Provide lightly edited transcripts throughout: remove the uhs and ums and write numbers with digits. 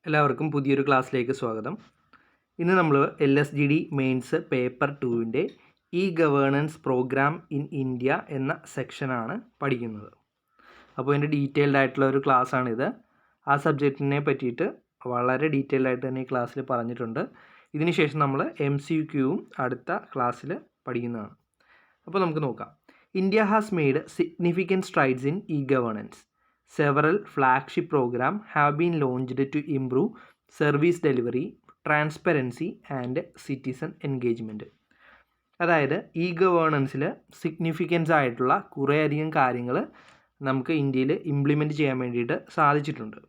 എല്ലാവർക്കും പുതിയൊരു ക്ലാസ്സിലേക്ക് സ്വാഗതം. ഇന്ന് നമ്മൾ LSGD മെയിൻസ് പേപ്പർ 2-ൻ്റെ ഗവേണൻസ് പ്രോഗ്രാം ഇൻ ഇന്ത്യ എന്ന സെക്ഷനാണ് പഠിക്കുന്നത്. അപ്പോൾ ഇതിൻ്റെ ഡീറ്റെയിൽഡ് ആയിട്ടുള്ള ഒരു ക്ലാസ്സാണിത്. ആ സബ്ജക്റ്റിനെ പറ്റിയിട്ട് വളരെ ഡീറ്റെയിൽഡ് ആയിട്ട് തന്നെ ഈ ക്ലാസ്സിൽ പറഞ്ഞിട്ടുണ്ട്. ഇതിനുശേഷം നമ്മൾ MCQവും അടുത്ത ക്ലാസ്സിൽ പഠിക്കുന്നതാണ്. അപ്പോൾ നമുക്ക് നോക്കാം. India has made significant strides in governance. Several flagship programs have been launched to improve service delivery, transparency and citizen engagement. അതായത് ഗവേണൻസിൽ സിഗ്നിഫിക്കൻസ് ആയിട്ടുള്ള കുറേയധികം കാര്യങ്ങൾ നമുക്ക് ഇന്ത്യയിൽ ഇംപ്ലിമെൻറ്റ് ചെയ്യാൻ വേണ്ടിയിട്ട് സാധിച്ചിട്ടുണ്ട്.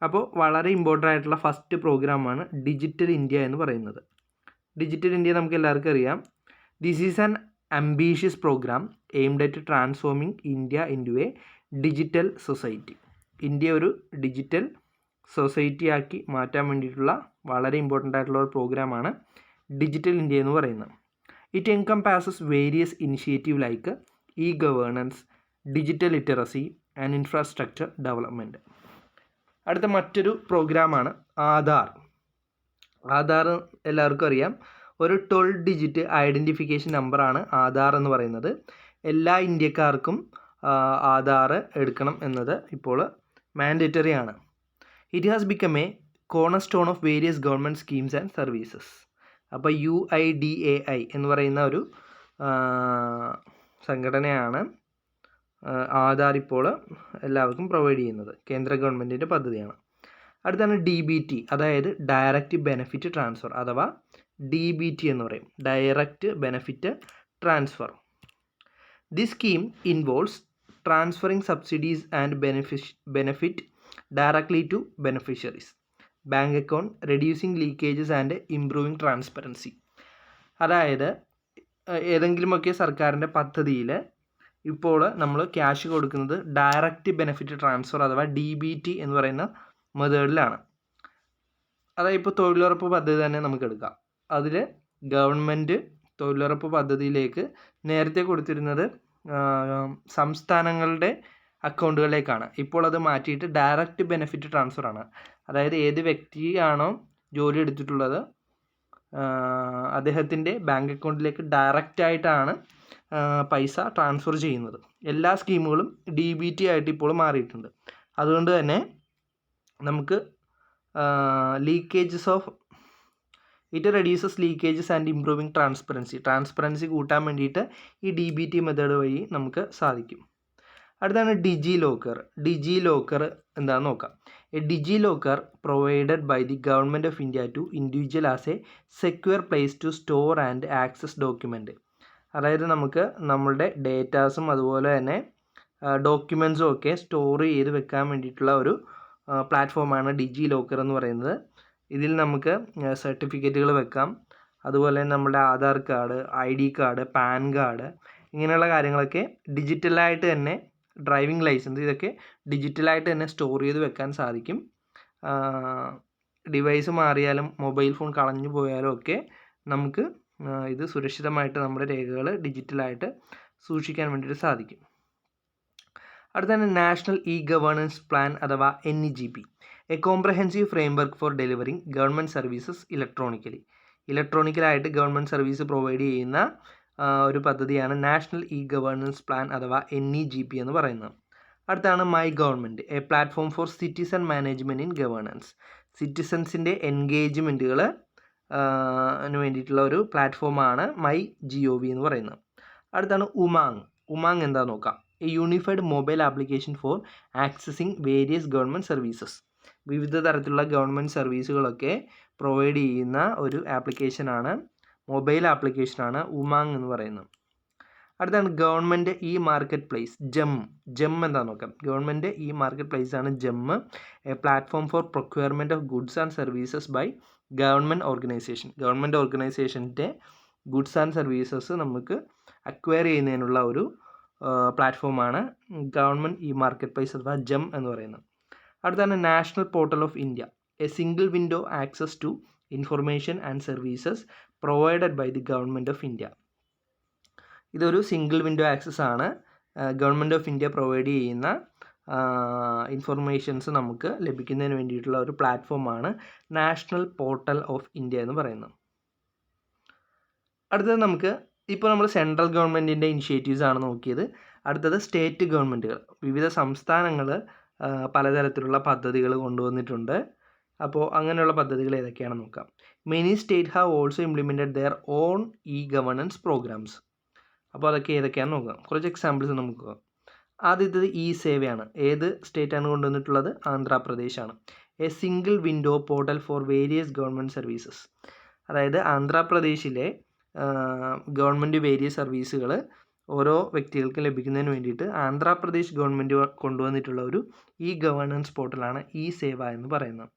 അപ്പോൾ വളരെ ഇമ്പോർട്ടൻ്റ് ആയിട്ടുള്ള ഫസ്റ്റ് പ്രോഗ്രാമാണ് ഡിജിറ്റൽ ഇന്ത്യ എന്ന് പറയുന്നത്. ഡിജിറ്റൽ ഇന്ത്യ നമുക്ക് എല്ലാവർക്കും അറിയാം. This is an ambitious programme aimed at transforming India into a digital society. India ഒരു ഡിജിറ്റൽ സൊസൈറ്റി ആക്കി മാറ്റാൻ വേണ്ടിയിട്ടുള്ള വളരെ ഇമ്പോർട്ടൻ്റ് ആയിട്ടുള്ള ഒരു പ്രോഗ്രാമാണ് ഡിജിറ്റൽ ഇന്ത്യ എന്ന് പറയുന്നത്. It encompasses various initiative like governance, digital literacy and infrastructure development. അടുത്ത മറ്റൊരു പ്രോഗ്രാമാണ് ആധാർ. ആധാർ എല്ലാവർക്കും അറിയാം, ഒരു 12 ഡിജിറ്റ് ഐഡൻറ്റിഫിക്കേഷൻ നമ്പറാണ് ആധാർ എന്ന് പറയുന്നത്. എല്ലാ ഇന്ത്യക്കാർക്കും ആധാർ എടുക്കണം എന്നത് ഇപ്പോൾ മാൻഡേറ്ററി ആണ്. It has become A corner stone of various government schemes and services. അപ്പോൾ UIDAI എന്ന് പറയുന്ന ഒരു സംഘടനയാണ് ആധാർ ഇപ്പോൾ എല്ലാവർക്കും പ്രൊവൈഡ് ചെയ്യുന്നത്. കേന്ദ്ര ഗവൺമെൻറ്റിൻ്റെ പദ്ധതിയാണ്. അടുത്താണ് DBT, അതായത് ഡയറക്റ്റ് ബെനിഫിറ്റ് ട്രാൻസ്ഫർ അഥവാ DBT എന്ന് പറയും, direct benefit transfer. This scheme involves transferring subsidies and benefit directly to beneficiaries, bank account, reducing leakages and improving transparency. അതായത് ഏതെങ്കിലുമൊക്കെ സർക്കാരിൻ്റെ പദ്ധതിയിൽ ഇപ്പോൾ നമ്മൾ ക്യാഷ് കൊടുക്കുന്നത് ഡയറക്റ്റ് ബെനിഫിറ്റ് ട്രാൻസ്ഫർ അഥവാ DBT എന്ന് പറയുന്ന മെത്തേഡിലാണ്. അതായത് ഇപ്പോൾ തൊഴിലുറപ്പ് പദ്ധതി തന്നെ നമുക്ക് എടുക്കാം. അതിൽ ഗവൺമെൻറ് തൊഴിലുറപ്പ് പദ്ധതിയിലേക്ക് നേരത്തെ കൊടുത്തിരുന്നത് സംസ്ഥാനങ്ങളുടെ അക്കൗണ്ടുകളിലേക്കാണ്. ഇപ്പോൾ അത് മാറ്റിയിട്ട് ഡയറക്റ്റ് ബെനിഫിറ്റ് ട്രാൻസ്ഫറാണ്. അതായത് ഏത് വ്യക്തിയാണോ ജോലി എടുത്തിട്ടുള്ളത് അദ്ദേഹത്തിൻ്റെ ബാങ്ക് അക്കൗണ്ടിലേക്ക് ഡയറക്റ്റായിട്ടാണ് പൈസ ട്രാൻസ്ഫർ ചെയ്യുന്നത്. എല്ലാ സ്കീമുകളും DBT ആയിട്ട് ഇപ്പോൾ മാറിയിട്ടുണ്ട്. അതുകൊണ്ട് തന്നെ നമുക്ക് it reduces leakages and improving transparency കൂട്ടാൻ വേണ്ടിയിട്ട് ഈ DBT മെത്തേഡ് വഴി നമുക്ക് സാധിക്കും. അടുത്താണ് ഡിജി ലോക്കർ എന്താണെന്ന് നോക്കാം. A DigiLocker provided by the government of India to individual as a secure place to store and access document. അതായത് നമുക്ക് നമ്മളുടെ ഡേറ്റാസും അതുപോലെ തന്നെ ഡോക്യുമെൻറ്റ്സും ഒക്കെ സ്റ്റോർ ചെയ്ത് വെക്കാൻ വേണ്ടിയിട്ടുള്ള ഒരു പ്ലാറ്റ്ഫോമാണ് ഡിജി ലോക്കർ എന്ന് പറയുന്നത്. ഇതിൽ നമുക്ക് സർട്ടിഫിക്കറ്റുകൾ വെക്കാം, അതുപോലെ നമ്മുടെ Aadhaar card, ID card, pan card ഇങ്ങനെയുള്ള കാര്യങ്ങളൊക്കെ ഡിജിറ്റലായിട്ട് തന്നെ, ഡ്രൈവിംഗ് ലൈസൻസ് ഇതൊക്കെ ഡിജിറ്റലായിട്ട് തന്നെ സ്റ്റോർ ചെയ്ത് വെക്കാൻ സാധിക്കും. ഡിവൈസ് മാറിയാലും മൊബൈൽ ഫോൺ കളഞ്ഞു പോയാലും ഒക്കെ നമുക്ക് ഇത് സുരക്ഷിതമായിട്ട് നമ്മുടെ രേഖകൾ ഡിജിറ്റലായിട്ട് സൂക്ഷിക്കാൻ വേണ്ടിയിട്ട് സാധിക്കും. അടുത്താണ് നാഷണൽ ഗവേണൻസ് പ്ലാൻ അഥവാ NEGP, a comprehensive framework for delivering government services ഇലക്ട്രോണിക്കലായിട്ട് ഗവൺമെൻറ് സർവീസ് പ്രൊവൈഡ് ചെയ്യുന്ന ഒരു പദ്ധതിയാണ് നാഷണൽ ഗവേണൻസ് പ്ലാൻ അഥവാ NEGP എന്ന് പറയുന്നത്. അടുത്താണ് my government, a platform for citizen management in governance. സിറ്റിസൺസിൻ്റെ എൻഗേജ്മെൻറ്റുകൾ വേണ്ടിയിട്ടുള്ള ഒരു പ്ലാറ്റ്ഫോമാണ് MyGov എന്ന് പറയുന്നത്. അടുത്താണ് ഉമാങ് എന്താ നോക്കാം. A unified mobile application for accessing various government services. വിവിധ തരത്തിലുള്ള ഗവൺമെൻറ് സർവീസുകളൊക്കെ പ്രൊവൈഡ് ചെയ്യുന്ന ഒരു മൊബൈൽ ആപ്ലിക്കേഷനാണ് ഉമാങ് എന്ന് പറയുന്നത്. അടുത്താണ് ഗവൺമെൻറ് മാർക്കറ്റ് പ്ലേസ്, ജെം എന്താ നോക്കാം. ഗവൺമെൻറ് മാർക്കറ്റ് പ്ലേസ് ആണ് GeM, a platform for procurement of goods and services by government ഓർഗനൈസേഷൻ്റെ ഗുഡ്സ് ആൻഡ് സർവീസസ് നമുക്ക് അക്വയർ ചെയ്യുന്നതിനുള്ള ഒരു പ്ലാറ്റ്ഫോമാണ് ഗവൺമെൻറ് മാർക്കറ്റ് പ്ലേസ് അഥവാ ജെം എന്ന് പറയുന്നത്. അടുത്താണ് national portal of India, a single window access to information and services provided by the government of India. ഇതൊരു സിംഗിൾ വിൻഡോ ആക്സസ് ആണ് ഗവൺമെൻറ് ഓഫ് ഇന്ത്യ പ്രൊവൈഡ് ചെയ്യുന്ന ഇൻഫർമേഷൻസ് നമുക്ക് ലഭിക്കുന്നതിന് വേണ്ടിയിട്ടുള്ള ഒരു പ്ലാറ്റ്ഫോമാണ് നാഷണൽ പോർട്ടൽ ഓഫ് ഇന്ത്യ എന്ന് പറയുന്നത്. അടുത്തത് നമുക്ക് ഇപ്പോൾ നമ്മൾ സെൻട്രൽ ഗവൺമെൻറ്റിൻ്റെ ഇനിഷ്യേറ്റീവ്സ് ആണ് നോക്കിയത്. അടുത്തത് സ്റ്റേറ്റ് ഗവൺമെൻറ്റുകൾ, വിവിധ സംസ്ഥാനങ്ങൾ പലതരത്തിലുള്ള പദ്ധതികൾ കൊണ്ടുവന്നിട്ടുണ്ട്. അപ്പോൾ അങ്ങനെയുള്ള പദ്ധതികൾ ഏതൊക്കെയാണെന്ന് നോക്കാം. Many state have also implemented their own e governance programmes. അപ്പോൾ അതൊക്കെ ഏതൊക്കെയാണെന്ന് നോക്കാം. കുറച്ച് എക്സാമ്പിൾസ് നമുക്ക് നോക്കാം. ആദ്യത്തേത് ഇ സേവയാണ്. ഏത് സ്റ്റേറ്റാണ് കൊണ്ടുവന്നിട്ടുള്ളത്? ആന്ധ്രാപ്രദേശാണ്. A single window portal for various government services. അതായത് ആന്ധ്രാപ്രദേശിലെ ഗവൺമെൻറ് വേരിയസ് സർവീസുകൾ ഓരോ വ്യക്തികൾക്കും ലഭിക്കുന്നതിന് വേണ്ടിയിട്ട് ആന്ധ്രാപ്രദേശ് ഗവൺമെൻറ് കൊണ്ടുവന്നിട്ടുള്ള ഒരു ഇ ഗവേണൻസ് പോർട്ടലാണ് ഇ സേവ എന്ന് പറയുന്നത്.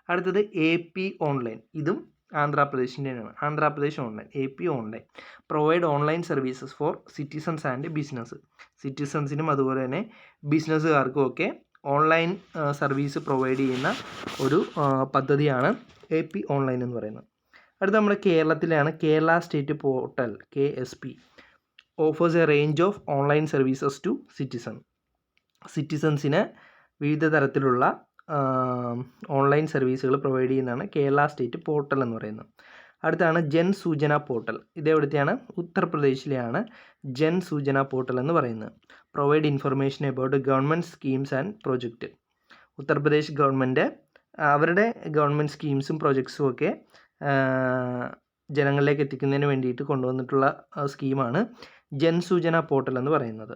അടുത്തത് AP ഓൺലൈൻ. ഇതും ആന്ധ്രാപ്രദേശിൻ്റെയാണ്. Andhra Pradesh online, AP online provide online services four citizens and business. സിറ്റിസൺസിനും അതുപോലെ തന്നെ ബിസിനസ്സുകാർക്കും ഒക്കെ ഓൺലൈൻ സർവീസ് പ്രൊവൈഡ് ചെയ്യുന്ന ഒരു പദ്ധതിയാണ് AP ഓൺലൈൻ എന്ന് പറയുന്നത്. അടുത്ത നമ്മുടെ കേരളത്തിലാണ് Kerala state portal KSP offers a range of online services to സിറ്റിസൺസിന് വിവിധ തരത്തിലുള്ള ഓൺലൈൻ സർവീസുകൾ പ്രൊവൈഡ് ചെയ്യുന്നതാണ് കേരള സ്റ്റേറ്റ് പോർട്ടൽ എന്ന് പറയുന്നത്. അടുത്താണ് ജൻ സൂചന പോർട്ടൽ. ഇതെവിടുത്തെയാണ്? ഉത്തർപ്രദേശിലെയാണ് ജൻ സൂചന പോർട്ടൽ എന്ന് പറയുന്നത്. Provide information about government schemes and project. Uttar Pradesh government അവരുടെ ഗവൺമെൻറ് സ്കീംസും പ്രൊജക്ട്സും ഒക്കെ ജനങ്ങളിലേക്ക് എത്തിക്കുന്നതിന് വേണ്ടിയിട്ട് കൊണ്ടുവന്നിട്ടുള്ള സ്കീമാണ് ജൻ സൂചന പോർട്ടൽ എന്ന് പറയുന്നത്.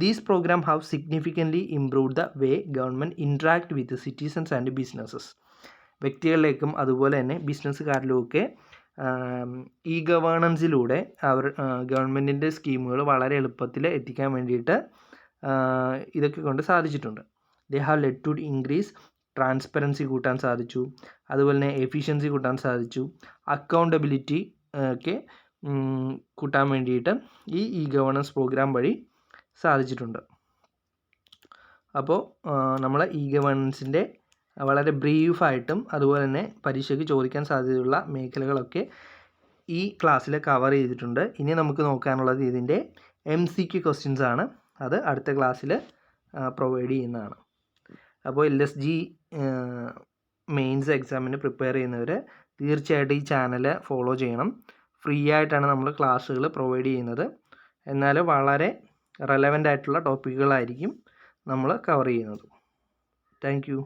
These programme have significantly improve the way government interact with citizens and businesses. വ്യക്തികളിലേക്കും അതുപോലെ തന്നെ ബിസിനസ്സുകാരിലുമൊക്കെ ഇ ഗവേണൻസിലൂടെ ഗവൺമെൻറ്റിൻ്റെ സ്കീമുകൾ വളരെ എളുപ്പത്തിൽ എത്തിക്കാൻ വേണ്ടിയിട്ട് ഇതൊക്കെ കൊണ്ട് സാധിച്ചിട്ടുണ്ട്. They have led to increase transparency കൂട്ടാൻ സാധിച്ചു, അതുപോലെ തന്നെ എഫിഷ്യൻസി കൂട്ടാൻ സാധിച്ചു, അക്കൗണ്ടബിലിറ്റി ഒക്കെ കൂട്ടാൻ വേണ്ടിയിട്ട് ഈ ഗവേണൻസ് പ്രോഗ്രാം വഴി സാധിച്ചിട്ടുണ്ട്. അപ്പോൾ നമ്മൾ ഇ ഗവേണൻസിൻ്റെ വളരെ ബ്രീഫായിട്ടും അതുപോലെ തന്നെ പരീക്ഷയ്ക്ക് ചോദിക്കാൻ സാധ്യതയുള്ള മേഖലകളൊക്കെ ഈ ക്ലാസ്സിൽ കവർ ചെയ്തിട്ടുണ്ട്. ഇനി നമുക്ക് നോക്കാനുള്ളത് ഇതിൻ്റെ MCQ ക്വസ്റ്റ്യൻസ് ആണ്. അത് അടുത്ത ക്ലാസ്സിൽ പ്രൊവൈഡ് ചെയ്യുന്നതാണ്. അപ്പോൾ LSG മെയിൻസ് എക്സാമിന് പ്രിപ്പയർ ചെയ്യുന്നവർ തീർച്ചയായിട്ടും ഈ ചാനൽ ഫോളോ ചെയ്യണം. ഫ്രീ ആയിട്ടാണ് നമ്മൾ ക്ലാസ്സുകൾ പ്രൊവൈഡ് ചെയ്യുന്നത്. എന്നാൽ വളരെ റെലവൻ്റ് ആയിട്ടുള്ള ടോപ്പിക്കുകളായിരിക്കും നമ്മൾ കവർ ചെയ്യുന്നത്. Thank you.